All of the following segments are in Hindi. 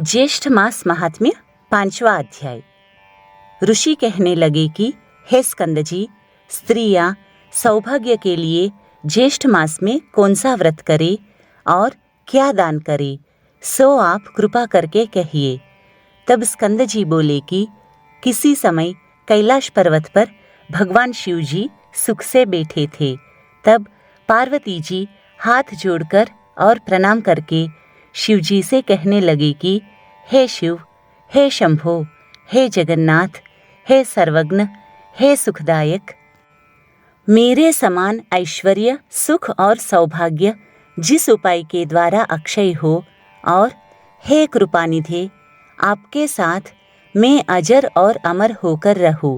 ज्येष्ठ मास महात्म्य 5वां अध्याय। ऋषि कहने लगे कि हे स्कंद जी, स्त्रियां सौभाग्य के लिए ज्येष्ठ मास में कौन सा व्रत करे और क्या दान करे, सो आप कृपा करके कहिए। तब स्कंद जी बोले कि किसी समय कैलाश पर्वत पर भगवान शिव जी सुख से बैठे थे। तब पार्वती जी हाथ जोड़कर और प्रणाम करके शिव जी से कहने लगे कि हे शिव, हे शंभो, हे जगन्नाथ, हे सर्वज्ञ, हे सुखदायक, मेरे समान ऐश्वर्य, सुख और सौभाग्य जिस उपाय के द्वारा अक्षय हो, और हे कृपानिधे, आपके साथ मैं अजर और अमर होकर रहूं।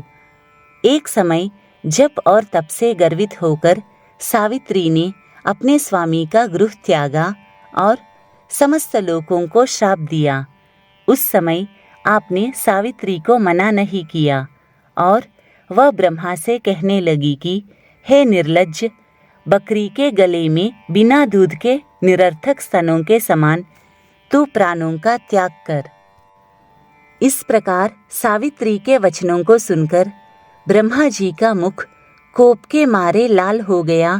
एक समय जप और तप से गर्वित होकर सावित्री ने अपने स्वामी का गृह त्यागा और समस्त लोगों को श्राप दिया। उस समय आपने सावित्री को मना नहीं किया और वह ब्रह्मा से कहने लगी कि हे निर्लज्ज, बकरी के गले में बिना दूध के निरर्थक स्तनों के समान तू प्राणों का त्याग कर। इस प्रकार सावित्री के वचनों को सुनकर ब्रह्मा जी का मुख कोप के मारे लाल हो गया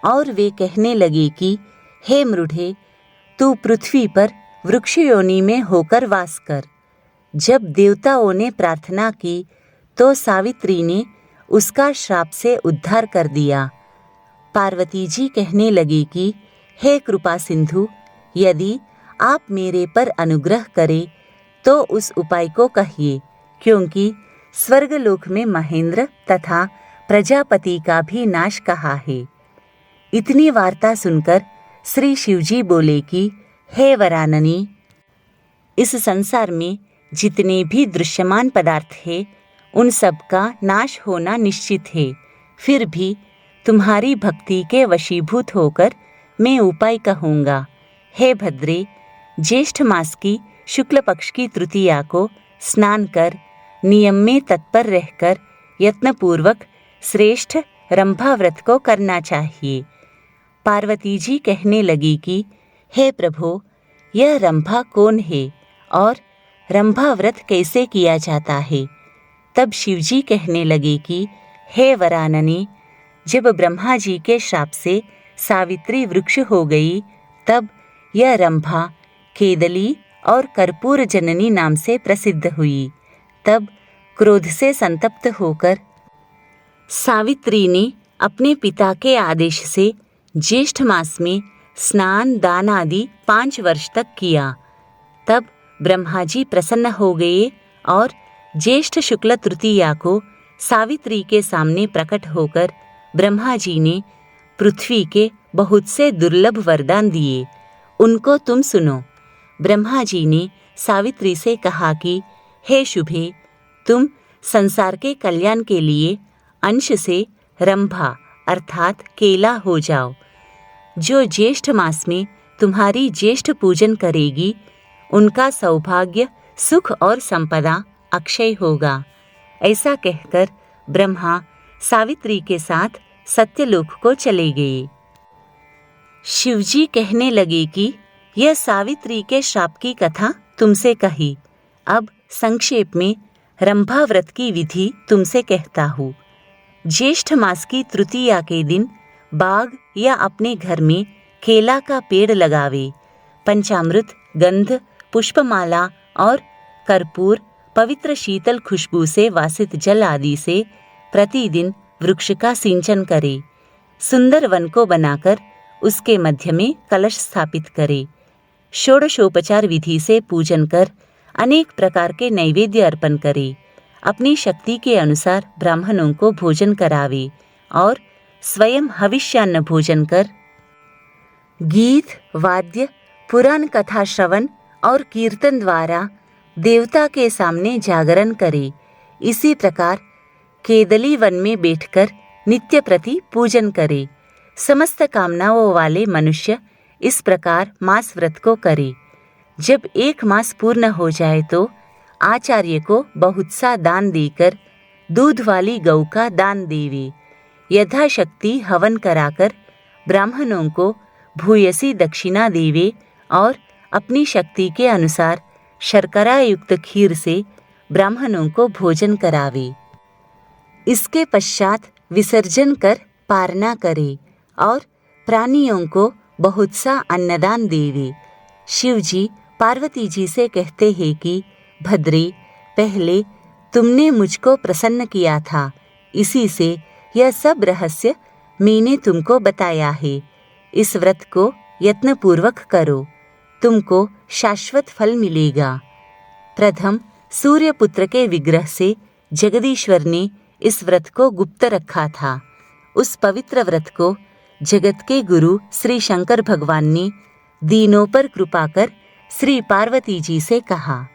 और वे कहने लगे कि हे मृढ़े, तू पृथ्वी पर वृक्ष योनि में होकर वास कर। जब देवताओं ने प्रार्थना की तो सावित्री ने उसका श्राप से उद्धार कर दिया। पार्वती जी कहने लगी कि हे कृपा सिंधु, यदि आप मेरे पर अनुग्रह करें तो उस उपाय को कहिए, क्योंकि स्वर्गलोक में महेंद्र तथा प्रजापति का भी नाश कहा है। इतनी वार्ता सुनकर श्री शिवजी बोले कि हे वराननी, इस संसार में जितने भी दृश्यमान पदार्थ हैं, उन सब का नाश होना निश्चित है। फिर भी तुम्हारी भक्ति के वशीभूत होकर मैं उपाय कहूँगा। हे भद्रे, ज्येष्ठ मास की शुक्ल पक्ष की तृतीया को स्नान कर नियम में तत्पर रहकर यत्नपूर्वक श्रेष्ठ रंभा व्रत को करना चाहिए। पार्वती जी कहने लगी कि हे प्रभो, यह रंभा कौन है और रंभा व्रत कैसे किया जाता है? तब शिवजी कहने लगे कि हे वराननी, जब ब्रह्मा जी के श्राप से सावित्री वृक्ष हो गई, तब यह रंभा केदली और कर्पूर जननी नाम से प्रसिद्ध हुई। तब क्रोध से संतप्त होकर सावित्री ने अपने पिता के आदेश से ज्येष्ठ मास में स्नान दान आदि 5 वर्ष तक किया। तब ब्रह्मा जी प्रसन्न हो गए और ज्येष्ठ शुक्ल तृतीया को सावित्री के सामने प्रकट होकर ब्रह्मा जी ने पृथ्वी के बहुत से दुर्लभ वरदान दिए। उनको तुम सुनो। ब्रह्मा जी ने सावित्री से कहा कि हे शुभे, तुम संसार के कल्याण के लिए अंश से रंभा अर्थात केला हो जाओ। जो ज्येष्ठ मास में तुम्हारी ज्येष्ठ पूजन करेगी, उनका सौभाग्य, सुख और संपदा अक्षय होगा। ऐसा कहकर ब्रह्मा सावित्री के साथ सत्यलोक को चले गए। शिवजी कहने लगे कि यह सावित्री के श्राप की कथा तुमसे कही। अब संक्षेप में रंभा व्रत की विधि तुमसे कहता हूँ। ज्येष्ठ मास की तृतीया के दिन बाग या अपने घर में केला का पेड़ लगावे। पंचामृत, गंध, पुष्पमाला और कर्पूर, पवित्र शीतल खुशबू से वासित जल आदि से प्रतिदिन वृक्ष का सिंचन करे। सुंदर वन को बनाकर उसके मध्य में कलश स्थापित करे। षोडशोपचार विधि से पूजन कर अनेक प्रकार के नैवेद्य अर्पण करे। अपनी शक्ति के अनुसार ब्राह्मणों को भोजन करावे और स्वयं हविष्यान्न भोजन कर गीत, वाद्य, पुराण कथा श्रवण और कीर्तन द्वारा देवता के सामने जागरण करे। इसी प्रकार केदली वन में बैठकर नित्य प्रति पूजन करे। समस्त कामनाओं वाले मनुष्य इस प्रकार मास व्रत को करे। जब 1 मास पूर्ण हो जाए तो आचार्य को बहुत सा दान देकर दूध वाली गौ का दान देवे। यथाशक्ति हवन कराकर ब्राह्मणों को भूयसी दक्षिणा देवे और अपनी शक्ति के अनुसार शर्करा युक्त खीर से ब्राह्मणों को भोजन करावे। इसके पश्चात विसर्जन कर पारना करे और प्राणियों को बहुत सा अन्नदान देवे। शिव जी पार्वती जी से कहते हैं कि भद्रे, पहले तुमने मुझको प्रसन्न किया था, इसी से यह सब रहस्य मैंने तुमको बताया है। इस व्रत को यत्नपूर्वक करो, तुमको शाश्वत फल मिलेगा। प्रथम सूर्यपुत्र के विग्रह से जगदीश्वर ने इस व्रत को गुप्त रखा था। उस पवित्र व्रत को जगत के गुरु श्री शंकर भगवान ने दीनों पर कृपा कर श्री पार्वती जी से कहा।